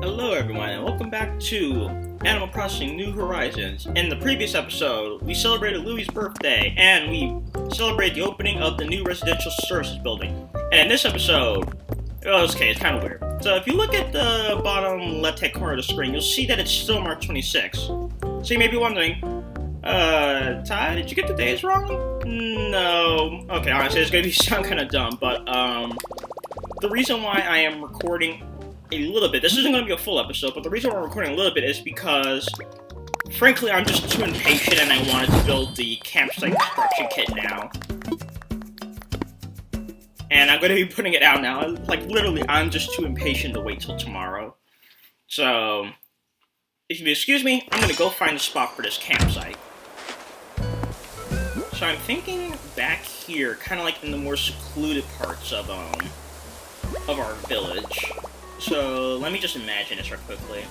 Hello everyone, and welcome back to Animal Crossing New Horizons. In the previous episode, we celebrated Louie's birthday, and we celebrated the opening of the new residential services building. And in this episode, it's kind of weird. So if you look at the bottom left-hand corner of the screen, you'll see that it's still March 26th. So you may be wondering, Ty, did you get the days wrong? No. Okay, honestly, it's going to sound kind of dumb, but, the reason why I am recording a little bit, this isn't going to be a full episode, but the reason why I'm recording a little bit is because, frankly, I'm just too impatient and I wanted to build the campsite construction kit now. And I'm going to be putting it out now. Like, literally, I'm just too impatient to wait till tomorrow. So, if you excuse me, I'm going to go find a spot for this campsite. So I'm thinking back here, kind of like in the more secluded parts of our village. So, let me just imagine this real quickly.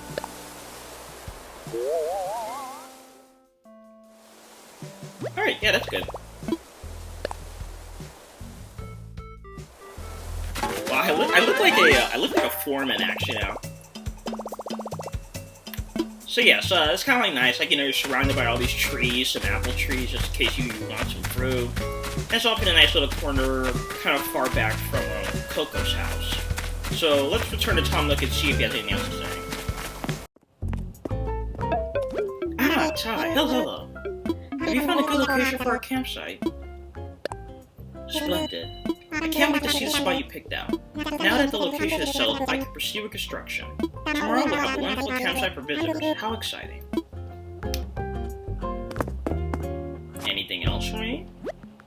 Alright, yeah, that's good. Wow, I look like a foreman actually now. So yeah, so it's kind of like nice, like, you know, you're surrounded by all these trees, some apple trees, just in case you want some fruit. And it's off in a nice little corner, kind of far back from Coco's house. So let's return to Tom Nook and see if he has anything else to say. Ah, Ty, hello. Have you found a good location for our campsite? Splendid. I can't wait to see the spot you picked out. Now that the location is settled, I can proceed with construction. Tomorrow we'll have a wonderful campsite for visitors. How exciting. Anything else for me?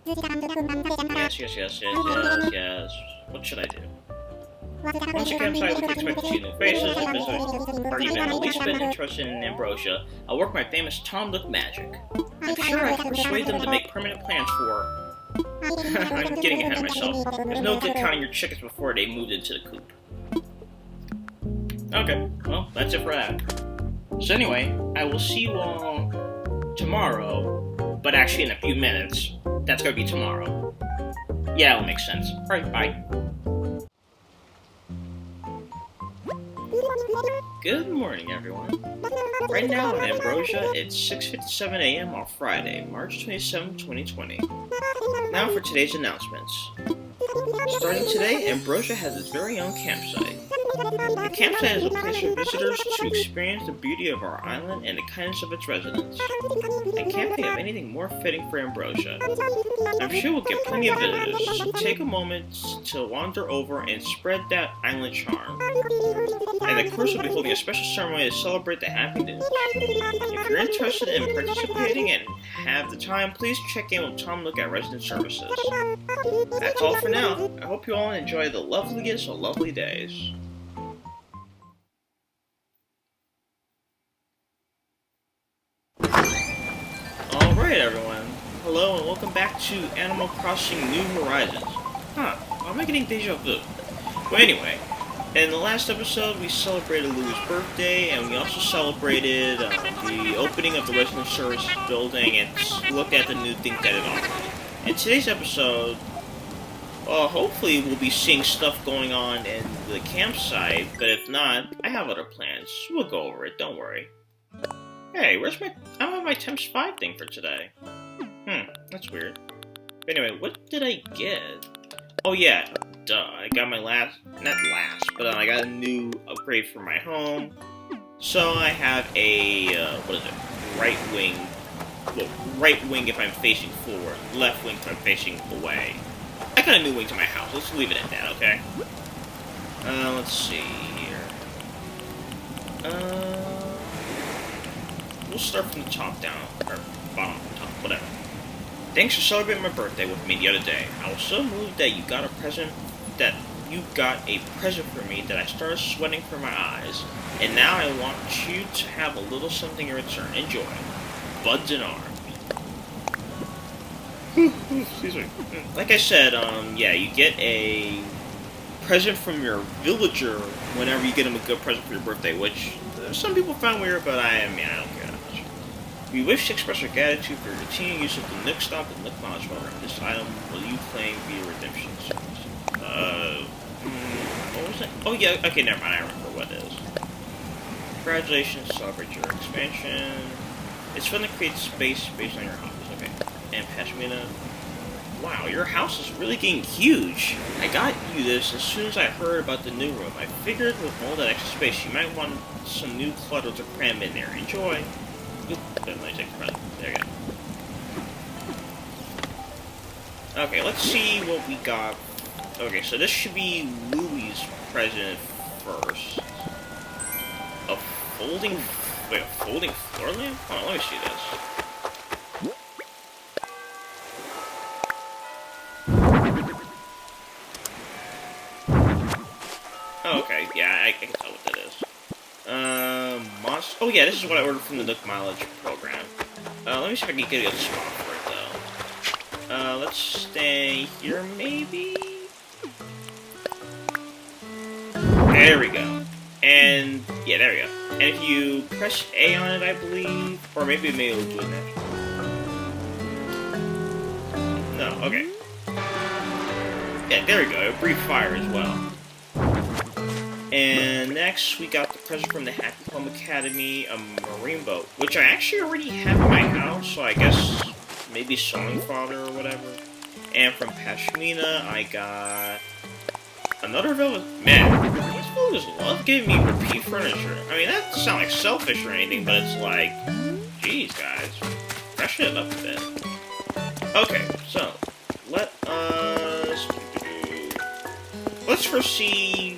Yes. What should I do? Once a campsite, we can expect to see new faces and visitors are even the least bit interested in Ambrosia. I'll work my famous Tom Nook magic. I'm sure I can persuade them to make permanent plans for... I'm getting ahead of myself. There's no good counting your chickens before they moved into the coop. Okay, well, that's it for that. So anyway, I will see you all tomorrow, but actually in a few minutes. That's gonna be tomorrow. Yeah, that'll make sense. Alright, bye. Good morning, everyone. Right now in Ambrosia, it's 6:57 a.m. on Friday, March 27, 2020. Now for today's announcements. Starting today, Ambrosia has its very own campsite. The campsite is a place for visitors to experience the beauty of our island and the kindness of its residents. I can't think of anything more fitting for Ambrosia. I'm sure we'll get plenty of visitors, so take a moment to wander over and spread that island charm. And of course, we'll be holding a special ceremony to celebrate the happy news. If you're interested in participating and have the time, please check in with Tom Nook at Resident Services. That's all for now. I hope you all enjoy the loveliest of lovely days. Alright everyone, hello and welcome back to Animal Crossing New Horizons. Huh, am I getting deja vu? Well anyway, in the last episode we celebrated Louie's birthday and we also celebrated the opening of the resident service building and looked at the new things that it offered. In today's episode, hopefully we'll be seeing stuff going on in the campsite, but if not, I have other plans. We'll go over it, don't worry. Hey, I don't have my Temps 5 thing for today. That's weird. But anyway, what did I get? Oh yeah, duh, I got my I got a new upgrade for my home. So I have a, right wing if I'm facing forward, left wing if I'm facing away. I got a new wing to my house, let's leave it at that, okay? Let's see here. We'll start from the top down, or bottom to top, whatever. Thanks for celebrating my birthday with me the other day. I was so moved that you got a present for me that I started sweating from my eyes. And now I want you to have a little something in return. Enjoy. Buds and arms. Excuse me. Like I said, yeah, you get a present from your villager whenever you get him a good present for your birthday, which some people found weird, but I don't care that much. We wish to express our gratitude for your continued use of the Nook Stomp and Nook Knowledge program. This item will you claim via redemption service. What was it? Oh yeah, okay, never mind, I remember what it is. Congratulations, celebrate your expansion. It's fun to create space based on your hobbies. Okay. And Pashmina. Wow, your house is really getting huge. I got you this as soon as I heard about the new room. I figured with all that extra space, you might want some new clutter to cram in there. Enjoy. Oop, let me take the present. There you go. Okay, let's see what we got. Okay, so this should be Louie's present first. A folding... Wait, a folding floor lamp? Hold on, let me see this. Oh, okay, yeah, I can tell what that is. Monster... Oh, yeah, this is what I ordered from the Nook Mileage program. Let me see if I can get a good spot for it, though. Let's stay here, maybe? There we go. And, yeah, there we go. And if you press A on it, I believe, or maybe it'll do it next. No, okay. Yeah, there we go. It'll breathe fire as well. And next, we got the present from the Happy Home Academy, a marine boat, which I actually already have in my house, so I guess maybe sewing fodder or whatever. And from Pashmina, I got another velvet. Man, these villagers love giving me repeat furniture. I mean, that doesn't sound like selfish or anything, but it's like, geez, guys, freshen it up a bit. Okay, so let's first see.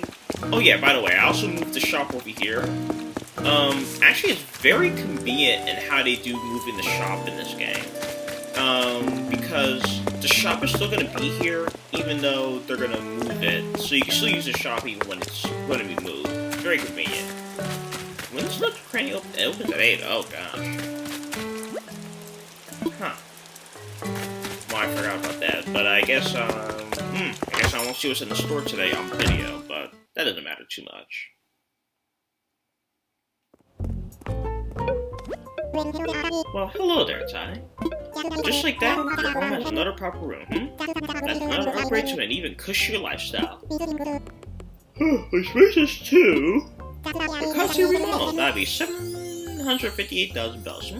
Oh yeah, by the way, I also moved the shop over here. Actually, it's very convenient in how they do moving the shop in this game. Because the shop is still going to be here, even though they're going to move it. So you can still use the shop even when it's going to be moved. Very convenient. When does the cranny open? It opens at 8. Oh, gosh. Huh. Well, I forgot about that. But I guess, I won't see what's in the store today on video, but that doesn't matter too much. Well, hello there, Ty. Just like that, your home has another proper room, That's another upgrade to an even cushier lifestyle. I suppose it's two. The cost you remodel, that'd be 758,000 bells,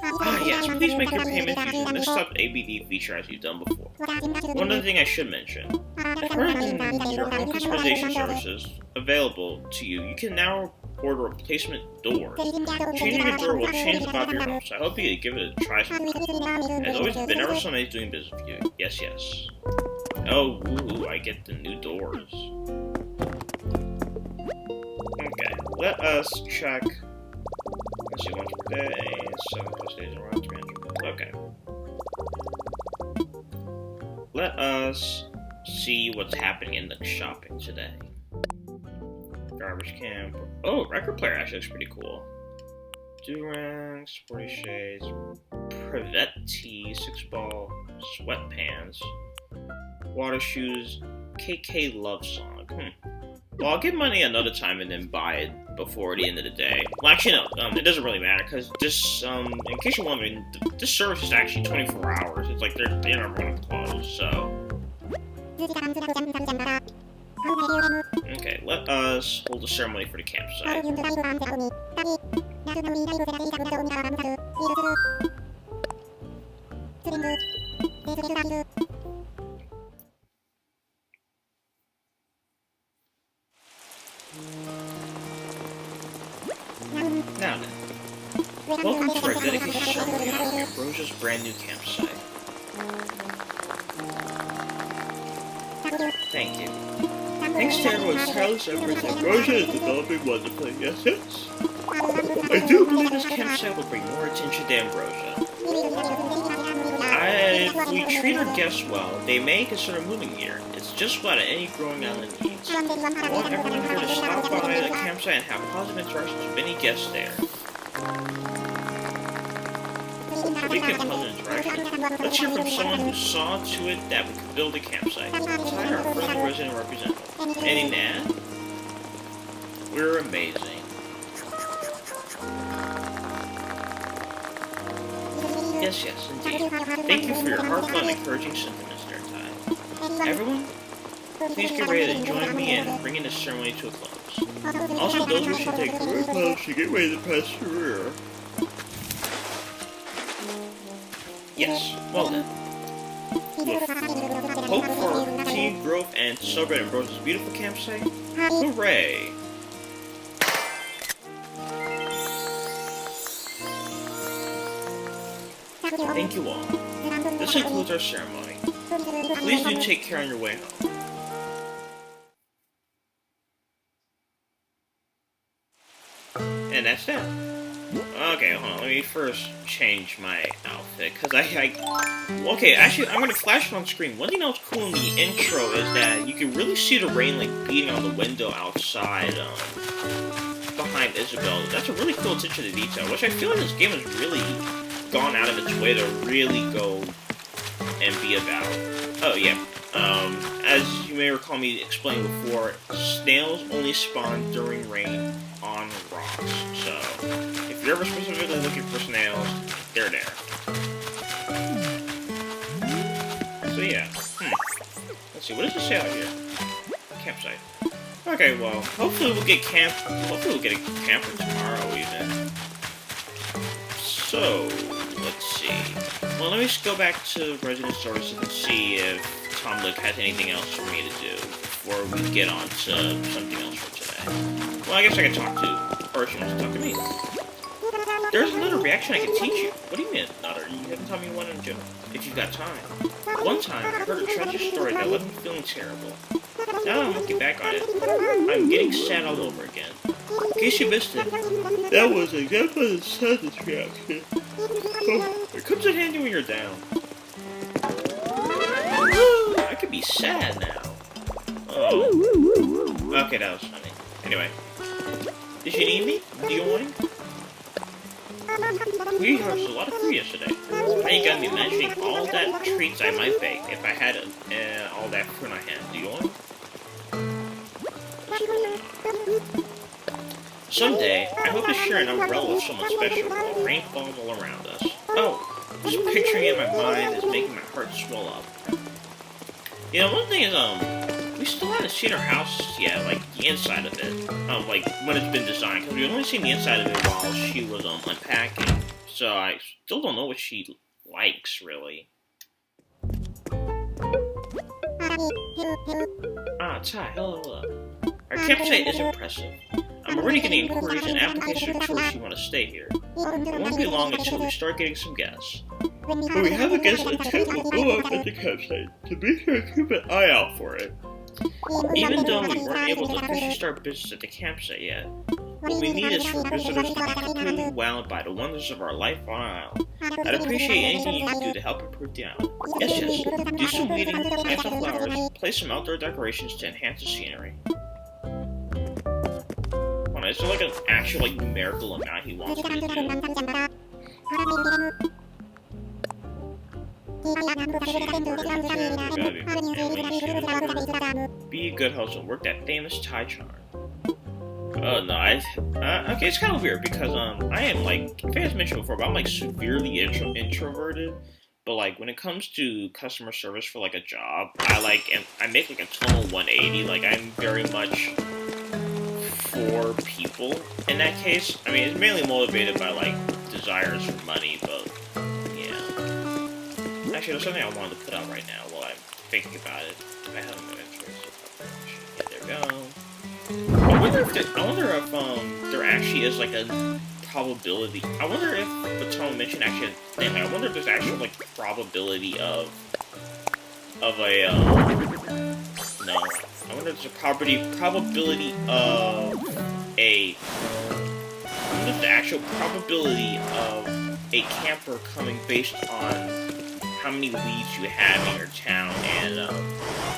Ah, yes, please make your payment using the mixed up ABD feature as you've done before. One other thing I should mention. Currently, your home customization services available to you, you can now order replacement doors. Changing your door will change the vibe of your home, so I hope you give it a try sometime. As always, it's been ever so nice doing business with you. Yes, yes. Oh, ooh, I get the new doors. Okay, let us check. Let's see, once per day, 7 plus days around 300. Okay. Let us see what's happening in the shopping today. Garbage can. Oh, record player actually looks pretty cool. Durang, sporty shades, Privet tee, 6-ball, sweatpants, water shoes, KK love song. Well, I'll give money another time and then buy it before the end of the day. Well, actually, no, it doesn't really matter, because this, in case you're wondering, this service is actually 24 hours. It's like they're never going to close, so. Okay, let us hold a ceremony for the campsite. Now then, welcome to our dedication ceremony on Ambrosia's brand new campsite. Thank you. Thanks to everyone's tireless efforts, Ambrosia is developing wonderfully. Yes, yes. I do believe this campsite will bring more attention to Ambrosia. If we treat our guests well, they may consider moving here. It's just what any growing island needs. I want everyone here to stop by the campsite and have positive interactions with any guests there. Speaking of positive interactions, let's hear from someone who saw to it that we could build a campsite. Ty, our friendly resident representative. Any Nan? We're amazing. Yes, yes, indeed. Thank you for your heartfelt and encouraging sentiments there, Ty. Everyone, please get ready to join me in bringing this ceremony to a close. Also, those wishing to take career paths should get ready to pass career. Yes, well then. With hope for team growth and celebrate Ambrose's beautiful campsite, hooray! Thank you all. This concludes our ceremony. Please do take care on your way home. And that's that. Okay, hold on. Let me first change my outfit, because okay, actually, I'm going to flash it on screen. One thing that was cool in the intro is that you can really see the rain, like, beating on the window outside, behind Isabel. That's a really cool attention to detail, which I feel like this game has really gone out of its way to really go and be about. Oh, yeah. As you may recall me explaining before, snails only spawn during rain on rocks, so if you're ever specifically looking for snails, they're there. So yeah, let's see, what does it say out here? Campsite. Okay, well, hopefully we'll get a camper tomorrow even. So, let's see. Well, let me just go back to Resident Services and see if Tom Nook has anything else for me to do before we get on to something else for today. Well, I guess I can talk to, or she wants to talk to me. There's another reaction I can teach you. What do you mean, another? You haven't told me one in general. If you've got time. One time, I heard a tragic story that left me feeling terrible. Now that I'm looking back on it, I'm getting sad all over again. In case you missed it, that was exactly the saddest reaction. Oh, it comes in handy when you're down. I could be sad now. Oh. Okay, that was funny. Anyway. Did you need me? Do you want? We harvested a lot of fruit yesterday. Now you gotta be imagining all that treats I might bake if I had all that fruit in my hand. Do you want? Someday, I hope to share an umbrella with someone special while rain falls all around us. Oh, just picturing it in my mind is making my heart swell up. You know, one thing is, we still haven't seen her house yet, like, the inside of it. Like, when it's been designed, because we've only seen the inside of it while she was, unpacking. So I still don't know what she likes, really. Ah, Ty, hello. Our campsite is impressive. I'm already getting inquiries and applications for tours who want to stay here. It won't be long until we start getting some guests. When we have a guest, a tent will go up at the campsite, so be sure to keep an eye out for it. Even though we weren't able to officially start business at the campsite yet, what we need is for visitors to be completely wowed by the wonders of our life on our island. I'd appreciate anything you can do to help improve the island. Yes, do some weeding, plant some flowers, place some outdoor decorations to enhance the scenery. Is there like an actual numerical amount he wants me to do? Be a good host and work that famous Thai charm. Oh no, okay, it's kind of weird because I am like I think I've mentioned before, but I'm like severely introverted. But like when it comes to customer service for like a job, I make like a total 180. Like I'm very much for people in that case. I mean, it's mainly motivated by like desires for money, but yeah. Actually, there's something I wanted to put out right now while I'm thinking about it. I have no interest. Yeah, there we go. I wonder if there actually is like a probability. I wonder if the Tom mentioned actually. I wonder if there's actual like probability of a no. I wonder if there's a probability of a. I wonder if the actual probability of a camper coming based on how many weeds you have in your town and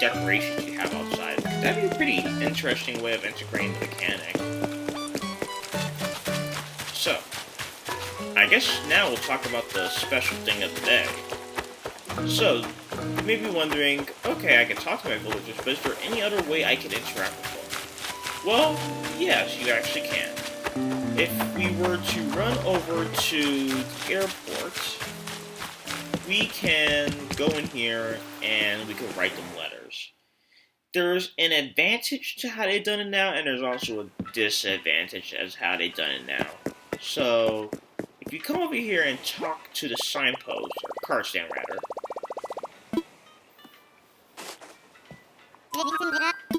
decorations you have outside. That'd be a pretty interesting way of integrating the mechanic. So, I guess now we'll talk about the special thing of the day. So, you may be wondering, okay, I can talk to my villagers, but is there any other way I can interact with them? Well, yes, you actually can. If we were to run over to the airport, we can go in here and we can write them letters. there's an advantage to how they've done it now, and there's also a disadvantage as how they've done it now. So, if you come over here and talk to the signpost, or card stand rather,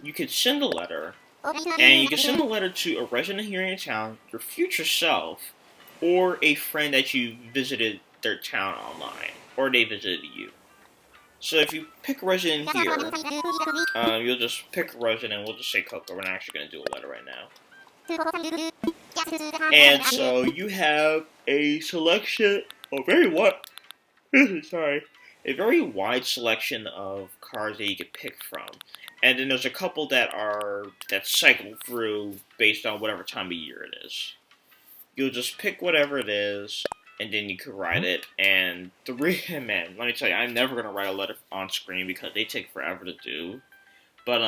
you could send a letter, and you can send a letter to a resident here in your town, your future self, or a friend that you visited their town online, or they visited you. So if you pick a resident here, you'll just pick a resident, we'll just say Coco, we're not actually going to do a letter right now. And so you have a selection, a very wide selection of cards that you can pick from. And then there's a couple that cycle through based on whatever time of year it is. You'll just pick whatever it is, and then you can write it. And man, let me tell you, I'm never gonna write a letter on screen because they take forever to do. But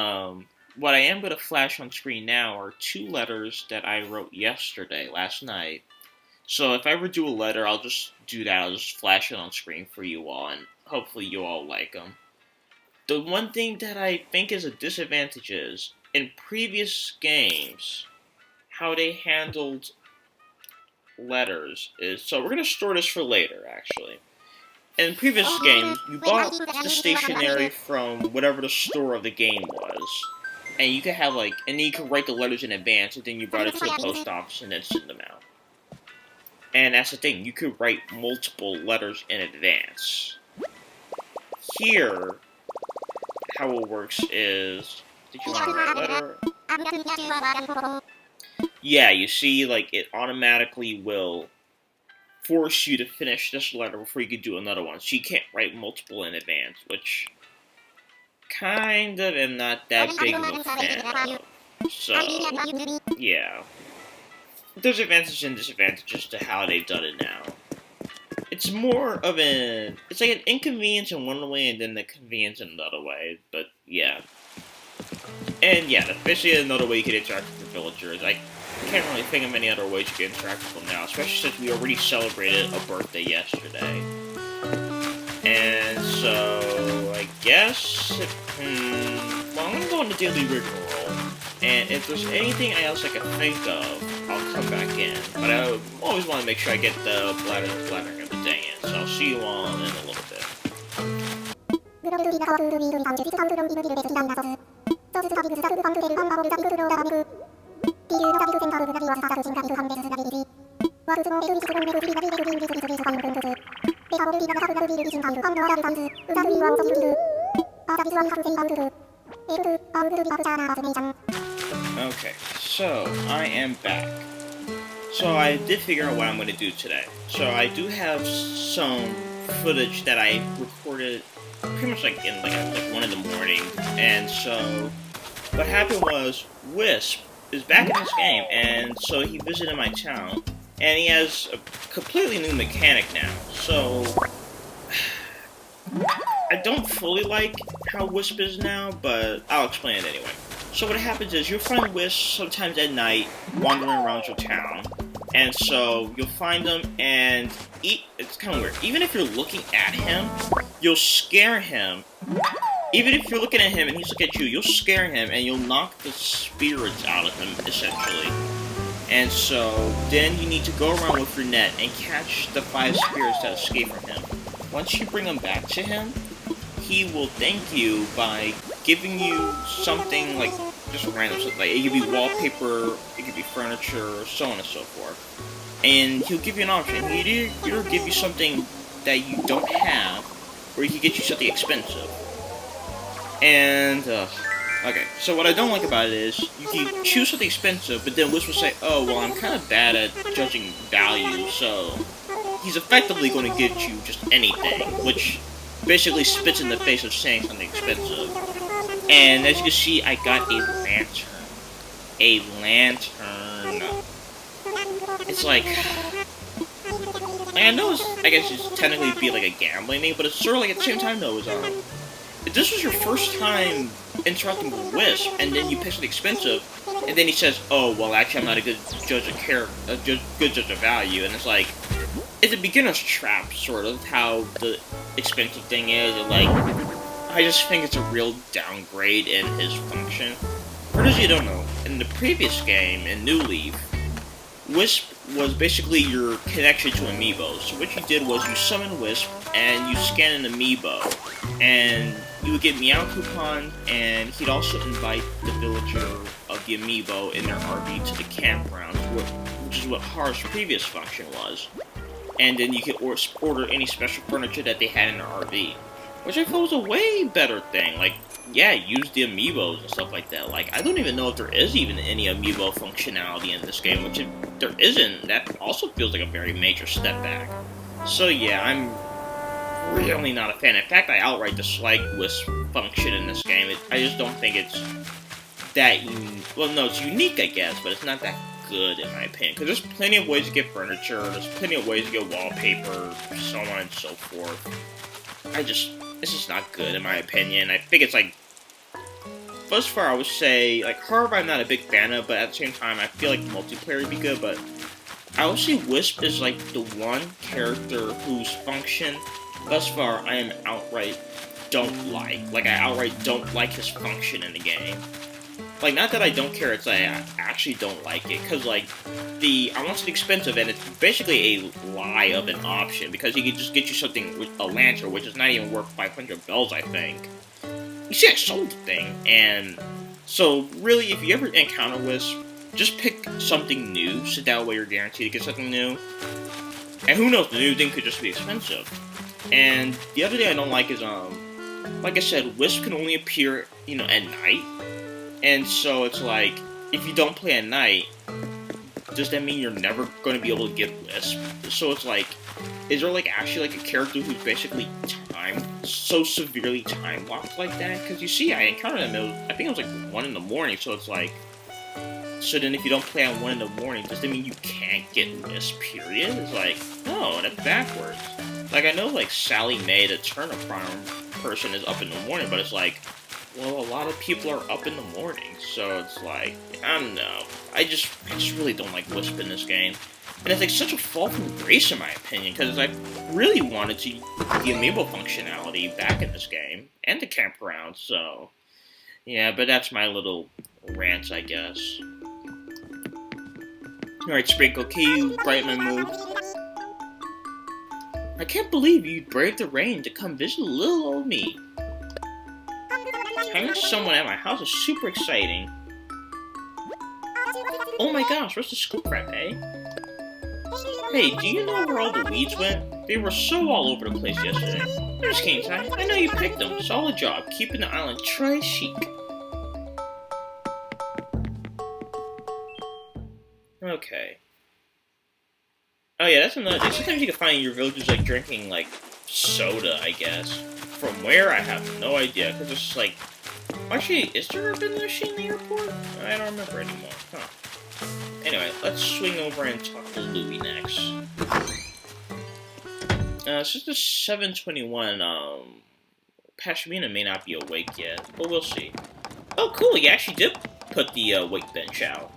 what I am gonna flash on screen now are 2 letters that I wrote last night. So if I ever do a letter, I'll just do that. I'll just flash it on screen for you all, and hopefully you all like them. The one thing that I think is a disadvantage is, in previous games, how they handled letters is, so we're going to store this for later, actually. In previous games, you bought the stationery from whatever the store of the game was, and you could have, and then you could write the letters in advance, and then you brought it to the post office and then send them out. And that's the thing, you could write multiple letters in advance. Here, how it works is, did you want to write a letter? Yeah, you see, it automatically will force you to finish this letter before you can do another one. So you can't write multiple in advance, which kind of am not that big of a fan of. So, yeah. There's advantages and disadvantages to how they've done it now. It's more of it's like an inconvenience in one way and then the convenience in another way, but yeah. And yeah, that's basically another way you can interact with the villagers. I can't really think of any other ways you can interact with them now, especially since we already celebrated a birthday yesterday. And so, I guess, well, I'm gonna go on the daily rigmarole, and if there's anything else I can think of, I'll come back in. But I always want to make sure I get the blathering of the day in, so I'll see you all in a little bit. Okay, so I am back. So I did figure out what I'm going to do today. So I do have some footage that I recorded pretty much in 1 in the morning. And so what happened was Wisp is back in this game, and so he visited my town, and he has a completely new mechanic now. So I don't fully like how Wisp is now, but I'll explain it anyway. So what happens is you'll find Wisp sometimes at night wandering around your town, and so you'll find him, and it's kind of weird. Even if you're looking at him, you'll scare him. Even if you're looking at him and he's looking at you, you'll scare him and you'll knock the spirits out of him, essentially. And so, then you need to go around with your net and catch the 5 spirits that escape from him. Once you bring them back to him, he will thank you by giving you something just random stuff. It could be wallpaper, it could be furniture, so on and so forth. And he'll give you an option. He'll either give you something that you don't have, or he can get you something expensive. And, okay, so what I don't like about it is, you can choose something expensive, but then Wisp will say, oh, well, I'm kind of bad at judging value, so he's effectively going to give you just anything, which basically spits in the face of saying something expensive. And as you can see, I got a lantern. A lantern. It's I know I guess it's technically be a gambling thing, but it's sort of at the same time, though, if this was your first time interacting with Wisp, and then you pick something expensive, and then he says, oh, well, actually, I'm not a good judge of good judge of value, and it's a beginner's trap, sort of, how the expensive thing is, and I just think it's a real downgrade in his function. For those of you who don't know, in the previous game, in New Leaf, Wisp was basically your connection to amiibos. So what you did was you summon Wisp, and you scan an amiibo, and you would get Meow Coupon, and he'd also invite the villager of the amiibo in their RV to the campground, which is what Har's previous function was. And then you could order any special furniture that they had in their RV, which I thought was a way better thing. Like, yeah, use the amiibos and stuff like that. Like, I don't even know if there is even any amiibo functionality in this game, which if there isn't, that also feels like a very major step back. So yeah, I'm really not a fan. In fact, I outright dislike Wisp function in this game. I just don't think it's that well, no, it's unique, I guess, but it's not that good in my opinion. Because there's plenty of ways to get furniture, there's plenty of ways to get wallpaper, so on and so forth. It's just not good in my opinion. I think it's like, thus far I would say, like, Harv I'm not a big fan of, but at the same time I feel like the multiplayer would be good, but I would say Wisp is like the one character whose function, thus far, I am outright don't like. Like, I outright don't like his function in the game. Like, not that I don't care, it's like I actually don't like it, because, like, I want it expensive, and it's basically a lie of an option, because he could just get you something with a lantern, which is not even worth 500 bells, I think. You see, I sold the thing, and so, really, if you ever encounter Wisp, just pick something new, so that way you're guaranteed to get something new. And who knows, the new thing could just be expensive. And the other thing I don't like is, like I said, Wisp can only appear, at night. And so it's like, if you don't play at night, does that mean you're never going to be able to get Wisp? So it's like, is there like actually like a character who's basically so severely time locked like that? Because you see, I encountered him, I think it was like 1 in the morning, so it's like, so then if you don't play at 1 in the morning, does that mean you can't get Wisp, period? It's like, no, that's backwards. Like, I know like Sally Mae, the turnip farm person, is up in the morning, but it's like, well, a lot of people are up in the morning, so it's like, I don't know. I just really don't like Wisp in this game. And it's like such a fall from grace in my opinion, because I really wanted to the amiibo functionality back in this game, and the campground, so yeah, but that's my little rant, I guess. Alright, Sprinkle, can you brighten my mood? I can't believe you braved the rain to come visit little old me. Having someone at my house is super exciting. Oh my gosh, where's the school crap, eh? Hey, do you know where all the weeds went? They were so all over the place yesterday. There's King Ty. I know you picked them. Solid job, keeping the island très chic. Okay. Oh yeah, that's another thing. Sometimes you can find your villagers like drinking like soda, I guess. From where, I have no idea, because it's like, actually, is there a vending machine in the airport? I don't remember anymore. Huh. Anyway, let's swing over and talk to Louie next. Since it's 7:21, Pashmina may not be awake yet, but we'll see. Oh, cool, he actually did put the weight bench out.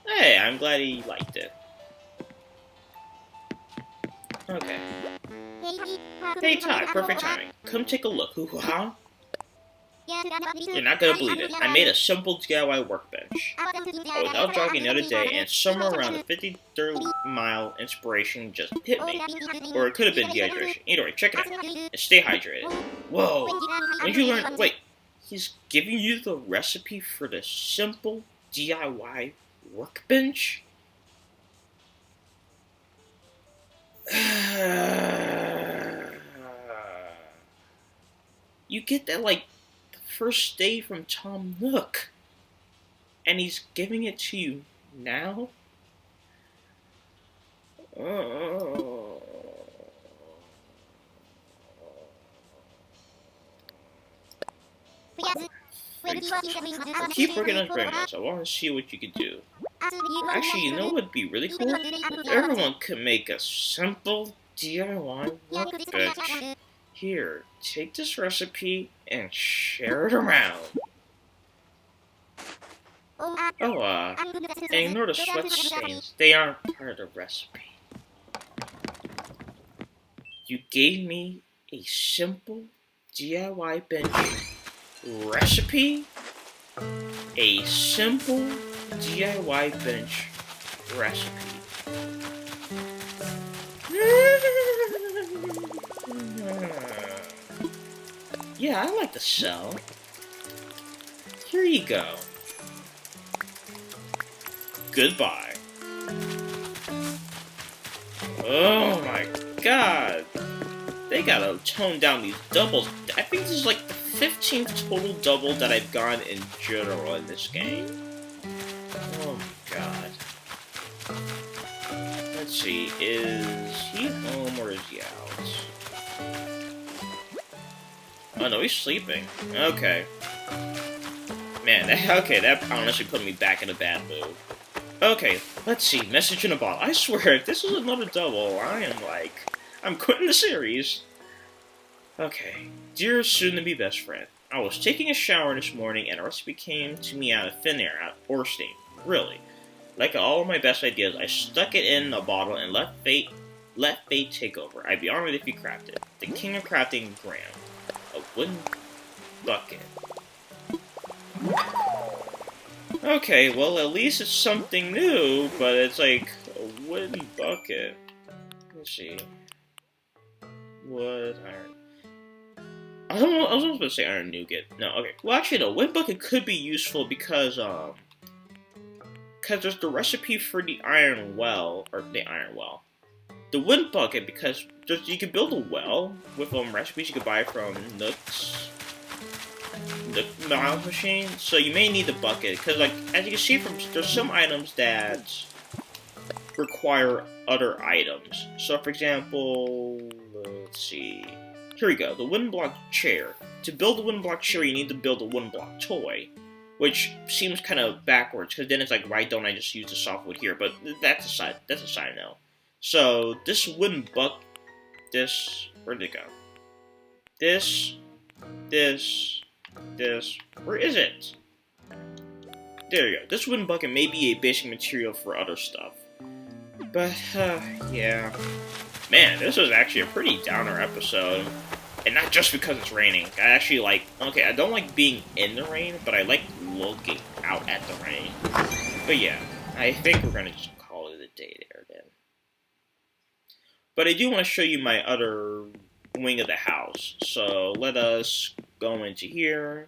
Hey, I'm glad he liked it. Okay. Hey, Ty, perfect timing. Come take a look. Huh? You're not gonna believe it. I made a simple DIY workbench. I was out jogging the other day, and somewhere around the 53rd mile, inspiration just hit me. Or it could have been dehydration. Either way, check it out. And stay hydrated. Whoa. When did you learn? Wait, he's giving you the recipe for the simple DIY workbench? You get that, like, first day from Tom Nook, and he's giving it to you now? Oh. I'll keep working on grandmas. I want to see what you can do. Actually, you know what would be really cool? Everyone could make a simple DIY workbench. Here, take this recipe and share it around. Oh, and ignore the sweat stains. They aren't part of the recipe. You gave me a simple DIY bench recipe? A simple DIY bench recipe. Yeah, I like the cell. Here you go. Goodbye. Oh my god. They gotta tone down these doubles. I think this is like the 15th total double that I've gone in general in this game. Oh my god. Let's see, is he home or is he out? Oh no, he's sleeping. Okay. Man, that honestly put me back in a bad mood. Okay, let's see, message in a bottle. I swear, if this is another double, I'm quitting the series. Okay, dear soon-to-be best friend, I was taking a shower this morning and a recipe came to me out of thin air, out of Orstein. Really. Like all of my best ideas, I stuck it in a bottle and let fate take over. I'd be honored if you craft it. The king of crafting, Graham. A wooden bucket. Okay, well at least it's something new, but it's like a wooden bucket. Let's see. Wood, iron. I was supposed to say iron nougat. No, okay. Well, actually, no. Wooden bucket could be useful because there's the recipe for the iron well, the wooden bucket, because you can build a well with recipes you could buy from Nook's Miles machine. So you may need the bucket because, like, as you can see there's some items that require other items. So, for example, let's see. Here we go. The wooden block chair. To build a wooden block chair, you need to build a wooden block toy. Which seems kind of backwards, because then it's like, why don't I just use the softwood here? But that's a side note. So, this wooden where'd it go? This, where is it? There you go. This wooden bucket may be a basic material for other stuff. But, yeah. Man, this was actually a pretty downer episode. And not just because it's raining. I actually I don't like being in the rain, but I like looking out at the rain. But yeah, I think we're going to just call it a day there then. But I do want to show you my other wing of the house. So let us go into here.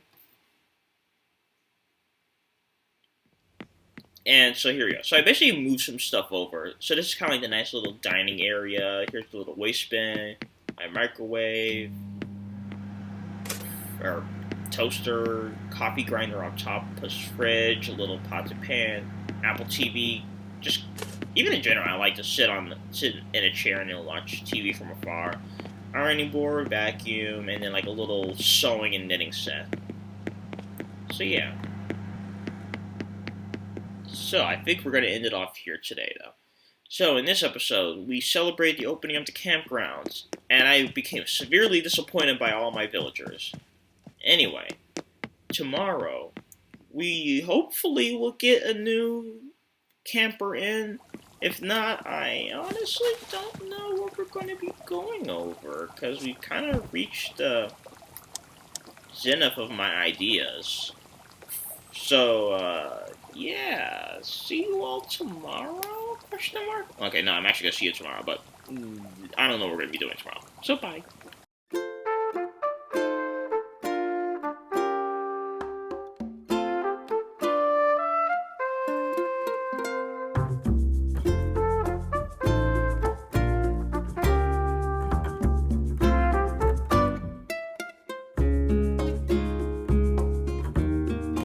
And so here we go. So I basically moved some stuff over. So this is kind of like the nice little dining area. Here's the little waste bin, my microwave, or toaster, coffee grinder on top, plus fridge, a little pot and pan, Apple TV. Just even in general, I like to sit in a chair and then watch TV from afar. Ironing board, vacuum, and then like a little sewing and knitting set. So yeah. So, I think we're going to end it off here today, though. So, in this episode, we celebrate the opening of the campgrounds, and I became severely disappointed by all my villagers. Anyway, tomorrow, we hopefully will get a new camper in. If not, I honestly don't know what we're going to be going over, because we've kind of reached the zenith of my ideas. So, yeah, see you all tomorrow? Question mark? Okay, no, I'm actually gonna see you tomorrow, but I don't know what we're gonna be doing tomorrow. So, bye.